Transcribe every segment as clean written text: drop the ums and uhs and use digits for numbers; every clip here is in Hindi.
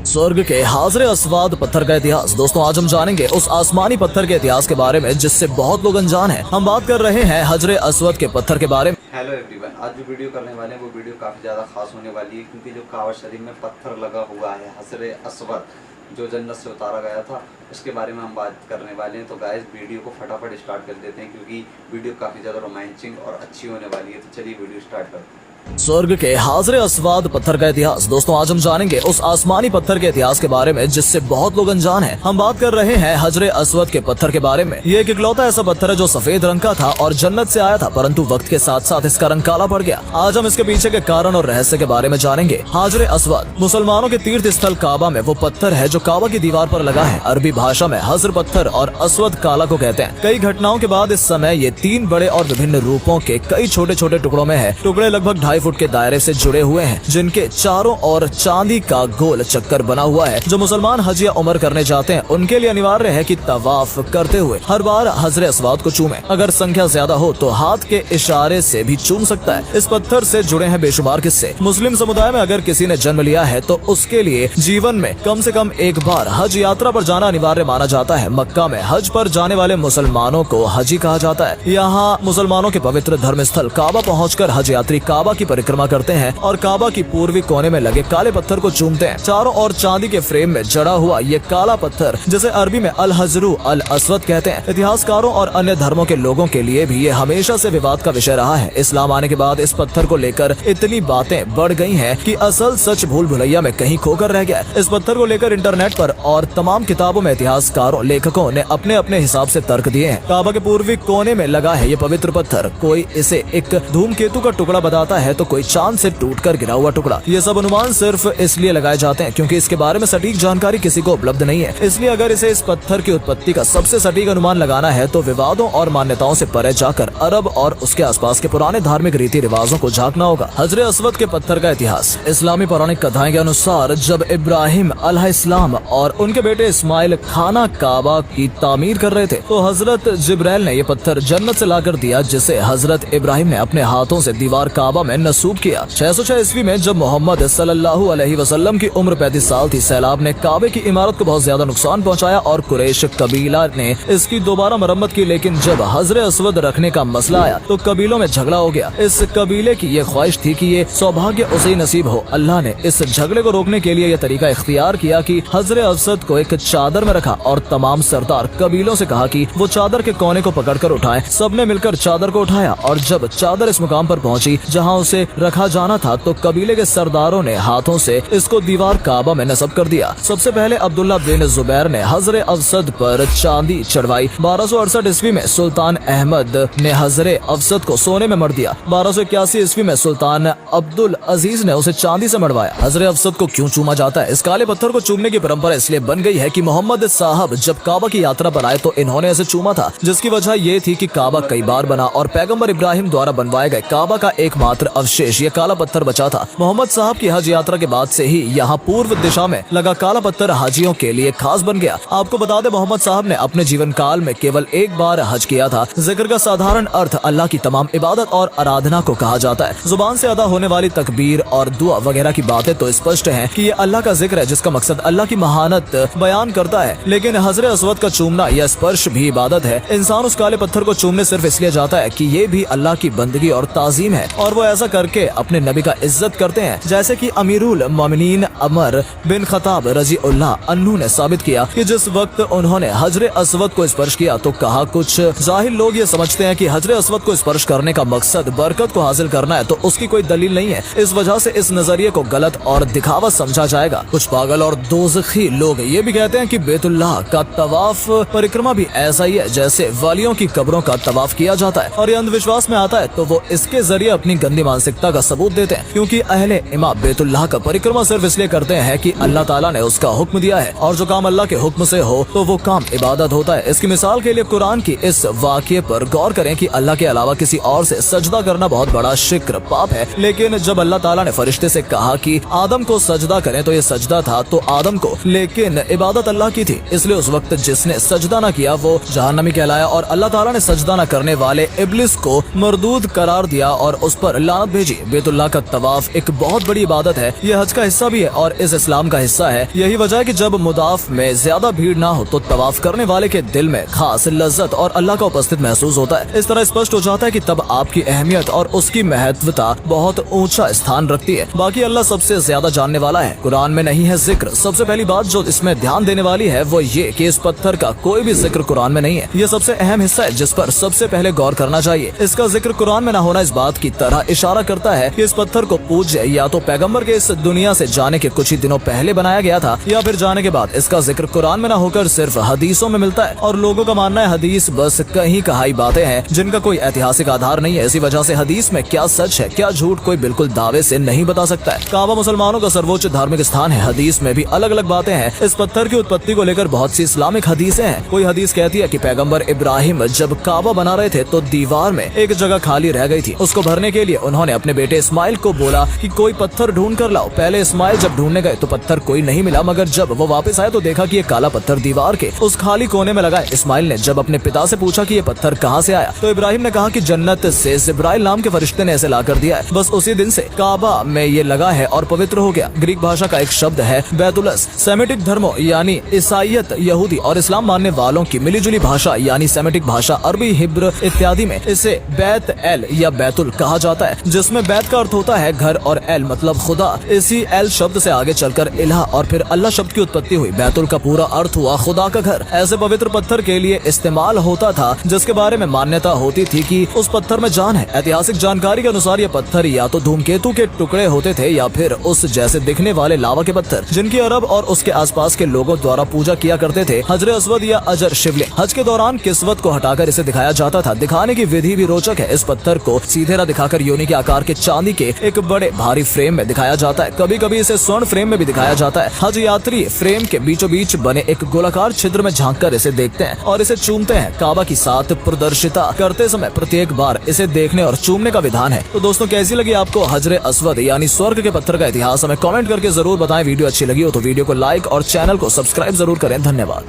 स्वर्ग के हाजरे अस्वाद पत्थर का इतिहास। दोस्तों आज हम जानेंगे उस आसमानी पत्थर के इतिहास के बारे में जिससे बहुत लोग अनजान हैं। हम बात कर रहे हैं हजरे अस्वद के पत्थर के बारे में। हेलो एवरीवन, आज जो वीडियो करने वाले हैं वो वीडियो काफ़ी ज़्यादा खास होने वाली है क्योंकि जो काबा शरीफ में पत्थर लगा हुआ है हजरे अस्वद जो जन्नत से उतारा गया था उसके बारे में हम बात करने वाले हैं। तो गाइस वीडियो को फटाफट स्टार्ट कर देते हैं क्योंकि वीडियो काफ़ी ज़्यादा रोमांचिक और अच्छी होने वाली है। तो चलिए वीडियो स्टार्ट करते हैं। स्वर्ग के हाजरे अस्वाद पत्थर का इतिहास। दोस्तों आज हम जानेंगे उस आसमानी पत्थर के इतिहास के बारे में जिससे बहुत लोग अनजान हैं। हम बात कर रहे हैं हजरे अस्वद के पत्थर के बारे में। ये एक इकलौता ऐसा पत्थर है जो सफेद रंग का था और जन्नत से आया था, परंतु वक्त के साथ साथ इसका रंग काला पड़ गया। आज हम इसके पीछे के कारण और रहस्य के बारे में जानेंगे। हाजरे अस्वद मुसलमानों के तीर्थ स्थल काबा में वो पत्थर है जो काबा की दीवार पर लगा है। अरबी भाषा में हजर पत्थर और अस्वद काला को कहते हैं। कई घटनाओं के बाद इस समय ये 3 बड़े और विभिन्न रूपों के कई छोटे छोटे टुकड़ों में है। टुकड़े लगभग 2.5 फुट के दायरे से जुड़े हुए हैं जिनके चारों ओर चांदी का गोल चक्कर बना हुआ है। जो मुसलमान हज या उम्र करने जाते हैं उनके लिए अनिवार्य है कि तवाफ करते हुए हर बार हजरे अस्वाद को चूमें। अगर संख्या ज्यादा हो तो हाथ के इशारे से भी चूम सकता है। इस पत्थर से जुड़े हैं बेशुमार किस्से। मुस्लिम समुदाय में अगर किसी ने जन्म लिया है तो उसके लिए जीवन में कम से कम एक बार हज यात्रा पर जाना अनिवार्य माना जाता है। मक्का में हज पर जाने वाले मुसलमानों को हजी कहा जाता है। यहाँ मुसलमानों के पवित्र धर्म स्थल काबा पहुँचकर हज यात्री काबा की परिक्रमा करते हैं और काबा की पूर्वी कोने में लगे काले पत्थर को चूमते हैं। चारों ओर चांदी के फ्रेम में जड़ा हुआ ये काला पत्थर जिसे अरबी में अल हजरू अल अस्वद कहते हैं। इतिहासकारों और अन्य धर्मों के लोगों के लिए भी ये हमेशा से विवाद का विषय रहा है। इस्लाम आने के बाद इस पत्थर को लेकर इतनी बातें बढ़ गई हैं कि असल सच भूल भुलैया में कहीं खोकर रह गया। इस पत्थर को लेकर इंटरनेट पर और तमाम किताबों में इतिहासकारों लेखकों ने अपने अपने हिसाब से तर्क दिए हैं। काबा के पूर्वी कोने में लगा है ये पवित्र पत्थर। कोई इसे एक धूमकेतु का टुकड़ा बताता है तो कोई चांद से टूटकर गिरा हुआ टुकड़ा। ये सब अनुमान सिर्फ इसलिए लगाए जाते हैं क्योंकि इसके बारे में सटीक जानकारी किसी को उपलब्ध नहीं है। इसलिए अगर इसे इस पत्थर की उत्पत्ति का सबसे सटीक अनुमान लगाना है तो विवादों और मान्यताओं से परे जाकर अरब और उसके आसपास के पुराने धार्मिक रीति रिवाजों को झांकना होगा। हजरे अस्वद के पत्थर का इतिहास। इस्लामी पौराणिक कथाएं के अनुसार जब इब्राहिम अलैहिस्सलाम और उनके बेटे इस्माइल खाना काबा की तामीर कर रहे थे तो हजरत जिब्राइल ने ये पत्थर जन्नत से लाकर दिया जिसे हजरत इब्राहिम ने अपने हाथों से दीवार काबा में नसूब किया। 606 ईस्वी में जब मोहम्मद सल्लल्लाहु अलैहि वसल्लम की उम्र 35 साल थी, सैलाब ने काबे की इमारत को बहुत ज्यादा नुकसान पहुंचाया और कुरैश कबीला ने इसकी दोबारा मरम्मत की। लेकिन जब हजरे अस्वद रखने का मसला आया तो कबीलों में झगड़ा हो गया। इस कबीले की ये ख्वाहिश थी कि ये सौभाग्य उसे ही नसीब हो। अल्लाह ने इस झगड़े को रोकने के लिए यह तरीका इख्तियार किया कि हजरे अस्वद को एक चादर में रखा और तमाम सरदार कबीलों से कहा कि वो चादर के कोने को पकड़कर उठाएं। सबने मिलकर चादर को उठाया और जब चादर इस मुकाम पर पहुंची जहां उसे रखा जाना था तो कबीले के सरदारों ने हाथों से इसको दीवार काबा में नस्ब कर दिया। सबसे पहले अब्दुल्ला बिन जुबैर ने हजरे अस्वद पर चांदी चढ़वाई। 1268 ईस्वी में सुल्तान अहमद ने हजरे अस्वद को सोने में मढ़ दिया। 1281 ईस्वी में सुल्तान अब्दुल अजीज ने उसे चांदी से मढ़वाया। हजरे अस्वद को क्यों चूमा जाता है? इस काले पत्थर को चूमने की परंपरा इसलिए बन गई है कि मोहम्मद साहब जब काबा की यात्रा पर आए तो इन्होंने इसे चूमा था, जिसकी वजह ये थी कि काबा कई बार बना और पैगम्बर इब्राहिम द्वारा बनवाए गए काबा का एकमात्र अवशेष ये काला पत्थर बचा था। मोहम्मद साहब की हज यात्रा के बाद से ही यहाँ पूर्व दिशा में लगा काला पत्थर हाजियों के लिए खास बन गया। आपको बता दें मोहम्मद साहब ने अपने जीवन काल में केवल एक बार हज किया था। जिक्र का साधारण अर्थ अल्लाह की तमाम इबादत और आराधना को कहा जाता है। जुबान से अदा होने वाली तकबीर और दुआ वगैरह की बातें तो स्पष्ट हैं कि ये अल्लाह का जिक्र है जिसका मकसद अल्लाह की महानत बयान करता है। लेकिन हजरे अस्वद का चूमना या स्पर्श भी इबादत है। इंसान उस काले पत्थर को चूमने सिर्फ इसलिए जाता है कि ये भी अल्लाह की बंदगी और ताजीम है और वो ऐसा करके अपने नबी का इज्जत करते हैं। जैसे कि अमीरुल मोमिनीन अमर बिन खताब रज़ियल्लाहु अन्हु ने साबित किया कि जिस वक्त उन्होंने हजरे अस्वद को स्पर्श किया तो कहा कुछ जाहिल लोग ये समझते हैं कि हजरे अस्वद को स्पर्श करने का मकसद बरकत को हासिल करना है, तो उसकी कोई दलील नहीं है। इस वजह से इस नजरिए को गलत और दिखावा समझा जाएगा। कुछ पागल और दोज़खी लोग ये भी कहते हैं कि बैतुल्लाह का तवाफ परिक्रमा भी ऐसा ही है जैसे वालियों की कब्रों का तवाफ किया जाता है और ये अंधविश्वास में आता है तो वो इसके जरिए अपनी गंदी मानसिकता का सबूत देते हैं। क्योंकि अहले इमाम बैतुल्लाह का परिक्रमा सिर्फ इसलिए करते हैं कि अल्लाह ताला ने उसका हुक्म दिया है और जो काम अल्लाह के हुक्म से हो तो वो काम इबादत होता है। इसकी मिसाल के लिए कुरान की इस वाक़ये पर गौर करें कि अल्लाह के अलावा किसी और से सजदा करना बहुत बड़ा शिक्र पाप है। लेकिन जब अल्लाह ताला ने फरिश्ते से कहा कि आदम को सजदा करें तो ये सजदा था तो आदम को, लेकिन इबादत अल्लाह की थी, इसलिए उस वक्त जिसने सजदा न किया वो जहन्नमी कहलाया और अल्लाह ताला ने सजदा न करने वाले इब्लिस को मरदूद करार दिया और उस पर लानत अमानत भेजी। बैतुल्लाह का तवाफ एक बहुत बड़ी इबादत है, ये हज का हिस्सा भी है और इस इस्लाम का हिस्सा है। यही वजह है कि जब मुदाफ में ज्यादा भीड़ ना हो तो तवाफ करने वाले के दिल में खास लज्जत और अल्लाह का उपस्थित महसूस होता है। इस तरह स्पष्ट हो जाता है कि तब आपकी अहमियत और उसकी महत्वता बहुत ऊंचा स्थान रखती है। बाकी अल्लाह सबसे ज्यादा जानने वाला है। कुरान में नहीं है जिक्र। सबसे पहली बात जो इसमें ध्यान देने वाली है वो ये कि इस पत्थर का कोई भी जिक्र कुरान में नहीं है। ये सबसे अहम हिस्सा है जिस पर सबसे पहले गौर करना चाहिए। इसका जिक्र कुरान में न होना इस बात की तरह इशारा करता है कि इस पत्थर को पूज्य या तो पैगंबर के इस दुनिया से जाने के कुछ ही दिनों पहले बनाया गया था या फिर जाने के बाद। इसका जिक्र कुरान में न होकर सिर्फ हदीसों में मिलता है और लोगों का मानना है हदीस बस कहीं कहाई बातें हैं जिनका कोई ऐतिहासिक आधार नहीं है। इसी वजह से हदीस में क्या सच है क्या झूठ कोई बिल्कुल दावे से नहीं बता सकता है। काबा मुसलमानों का सर्वोच्च धार्मिक स्थान है। हदीस में भी अलग अलग बातें हैं। इस पत्थर की उत्पत्ति को लेकर बहुत सी इस्लामिक हदीसें हैं। कोई हदीस कहती है कि पैगंबर इब्राहिम जब काबा बना रहे थे तो दीवार में एक जगह खाली रह गई थी। उसको भरने के लिए उन्होंने अपने बेटे इस्माइल को बोला कि कोई पत्थर ढूंढ कर लाओ। पहले इस्माइल जब ढूंढने गए तो पत्थर कोई नहीं मिला, मगर जब वो वापस आए तो देखा कि ये काला पत्थर दीवार के उस खाली कोने में लगा है। इस्माइल ने जब अपने पिता से पूछा कि ये पत्थर कहाँ से आया तो इब्राहिम ने कहा कि जन्नत से जिब्राइल नाम के फरिश्ते ने ऐसे ला कर दिया है। बस उसी दिन से काबा में ये लगा है और पवित्र हो गया। ग्रीक भाषा का एक शब्द है बैतुलस। सेमेटिक धर्मों यानी ईसाईयत, यहूदी और इस्लाम मानने वालों की मिलीजुली भाषा यानी सेमेटिक भाषा, अरबी, हिब्र इत्यादि में इसे बैत एल या बैतुल कहा जाता है, जिसमें बैत का अर्थ होता है घर और एल मतलब खुदा। इसी एल शब्द से आगे चलकर इलाह और फिर अल्लाह शब्द की उत्पत्ति हुई। बैतुल का पूरा अर्थ हुआ खुदा का घर। ऐसे पवित्र पत्थर के लिए इस्तेमाल होता था जिसके बारे में मान्यता होती थी कि उस पत्थर में जान है। ऐतिहासिक जानकारी के अनुसार ये पत्थर या तो धूमकेतु के टुकड़े होते थे या फिर उस जैसे दिखने वाले लावा के पत्थर जिनकी अरब और उसके आसपास के लोगों द्वारा पूजा किया करते थे। हजरे अस्वद या अजर शिवलिंग। हज के दौरान किस्वत को हटाकर इसे दिखाया जाता था। दिखाने की विधि भी रोचक है। इस पत्थर को सीधे न दिखाकर योनि के आकार के चांदी के एक बड़े भारी फ्रेम में दिखाया जाता है। कभी कभी इसे स्वर्ण फ्रेम में भी दिखाया जाता है। हज यात्री फ्रेम के बीचों बीच बने एक गोलाकार छिद्र में झांककर इसे देखते हैं और इसे चूमते हैं। काबा की साथ प्रदर्शिता करते समय प्रत्येक बार इसे देखने और चूमने का विधान है। तो दोस्तों कैसी लगी आपको हजरे अस्वद यानी स्वर्ग के पत्थर का इतिहास? हमें कमेंट करके जरूर बताएं। वीडियो अच्छी लगी हो तो वीडियो को लाइक और चैनल को सब्सक्राइब जरूर करें। धन्यवाद।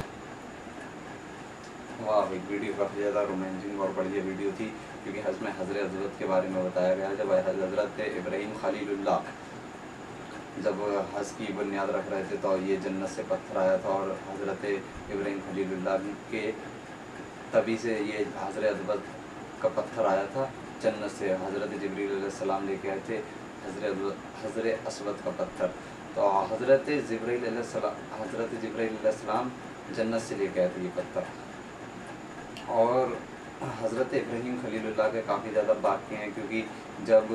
वाह, एक वीडियो काफ़ी ज़्यादा रोमांचिक और बढ़िया वीडियो थी क्योंकि हज में हजरे अस्वद के बारे में बताया गया। जब हजरत इब्राहिम खलीलुल्लाह जब हज की बुनियाद रख रहे थे तो ये जन्नत से पत्थर आया था और हजरत इब्राहिम खलीलुल्लाह के तभी से ये हजरे अस्वद का पत्थर आया था जन्नत से। हजरत जिब्रील अलैहिस्सलाम लेके आए थे हजरे अस्वद का पत्थर। तो हजरत जिब्रील अलैहिस्सलाम जन्नत से लेके आए थे ये पत्थर। और हजरत इब्राहिम खलीलुल्लाह के काफ़ी ज़्यादा वाक़े हैं क्योंकि जब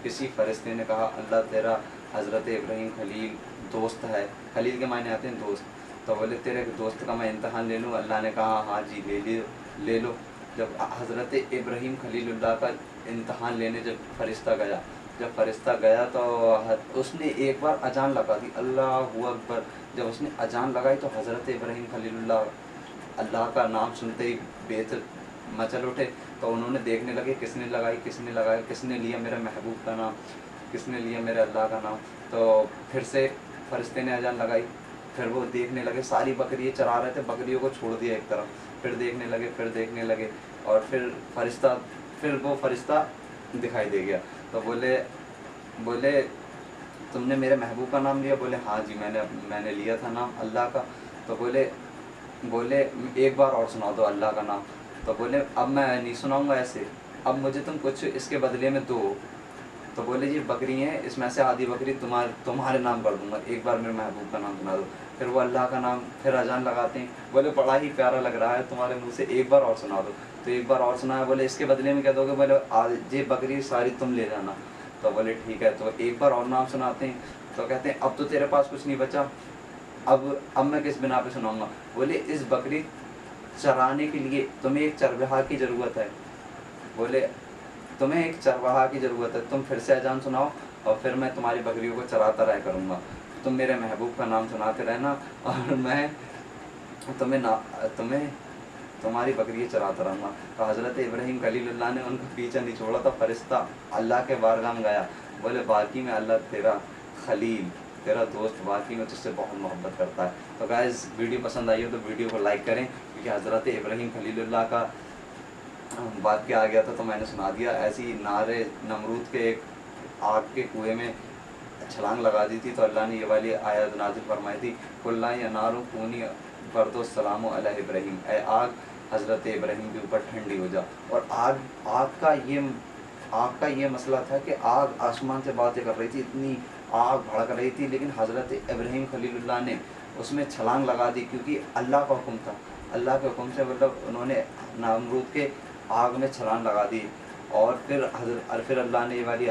किसी फरिश्ते ने कहा अल्लाह तेरा हजरत इब्राहिम खलील दोस्त है, खलील के मायने आते हैं दोस्त, तो बोले तेरे दोस्त का मैं इम्तहान ले लूँ? अल्लाह ने कहा हाँ जी ले लो। जब हजरत इब्राहिम खलीलुल्लाह का इम्तहान लेने जब फरिश्ता गया तो उसने एक बार अजान लगा दी, अल्लाहु अकबर। जब उसने अजान लगाई तो हजरत इब्राहिम खलीलुल्लाह अल्लाह का नाम सुनते ही बेहतर मचल उठे। तो उन्होंने देखने लगे किसने लगाई, किसने लिया मेरे महबूब का नाम, किसने लिया मेरे अल्लाह का नाम। तो फिर से फरिश्ते ने अजान लगाई। फिर वो देखने लगे, सारी बकरियाँ चरा रहे थे, बकरियों को छोड़ दिया एक तरफ। फिर देखने लगे और फिर वो फरिश्ता दिखाई दे गया। तो बोले तुमने मेरे महबूब का नाम लिया? बोले हाँ जी मैंने लिया था नाम अल्लाह का। तो बोले एक बार और सुना दो अल्लाह का नाम। तो बोले अब मैं नहीं सुनाऊंगा ऐसे, अब मुझे तुम कुछ इसके बदले में दो। तो बोले ये बकरी हैं, इसमें से आधी बकरी तुम्हारे नाम कर दूंगा, एक बार मेरे महबूब का नाम सुना दो। फिर वो अल्लाह का नाम फिर अजान लगाते हैं। बोले बड़ा ही प्यारा लग रहा है तुम्हारे मुँह से, एक बार और सुना दो। तो एक बार और सुनाया। बोले इसके बदले में क्या दोगे? बोले ये बकरी सारी तुम ले जाना। तो बोले ठीक है। तो एक बार और नाम सुनाते हैं। तो कहते हैं अब तो तेरे पास कुछ नहीं बचा, अब मैं किस बिना पे सुनाऊंगा? बोले इस बकरी चराने के लिए तुम्हें एक चरवाहा की ज़रूरत है। बोले तुम्हें एक चरवाहा की ज़रूरत है, तुम फिर से अजान सुनाओ और फिर मैं तुम्हारी बकरियों को चराता रहा करूँगा। तुम मेरे महबूब का नाम सुनाते रहना और मैं तुम्हारी बकरियाँ चराता रहूँगा। तो हज़रत इब्राहिम खलीलुल्लाह ने उनका पीछा नहीं छोड़ा था। फरिश्ता अल्लाह के बारगाह में गया। बोले बाकी में अल्लाह तेरा खलील, तेरा दोस्त वाकई में तुझसे बहुत मोहब्बत करता है। तो गाइस वीडियो पसंद आई हो तो वीडियो को लाइक करें क्योंकि हज़रत इब्राहिम खलीलुल्लाह का बात क्या आ गया था तो मैंने सुना दिया। ऐसी नारे नमरूद के एक आग के कुएं में छलांग लगा दी थी तो अल्लाह ने ये वाली आयत नाजिल फरमाई थी, कुल्ला नारू कूनी बर्दो सलामो अला इब्राहीम, ए आग हज़रत इब्राहीम के ऊपर ठंडी हो जा। और आग का ये मसला था कि आग आसमान से बातें कर रही थी, इतनी आग भड़क रही थी, लेकिन हज़रत इब्राहीम खलीलुल्लाह ने उसमें छलांग लगा दी क्योंकि अल्लाह का हुक्म था। अल्लाह के हुक्म से मतलब उन्होंने नमरूद के आग में छलांग लगा दी। और फिर अल्लाह ने ये वाली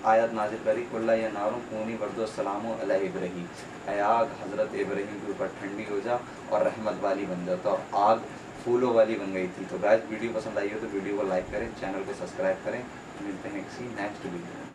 आयत नाजिल करी, कुल्ला या नारों कूनी बर्दो सलामो अला इब्राहीम, ऐ आग हज़रत इब्राहीम के ऊपर ठंडी हो जा और रहमत वाली बन जा। तो आग फूलों वाली बन गई थी। तो गाइस वीडियो पसंद आई हो तो वीडियो को लाइक करें, चैनल को सब्सक्राइब करें। मिलते हैं किसी नेक्स्ट वीडियो में।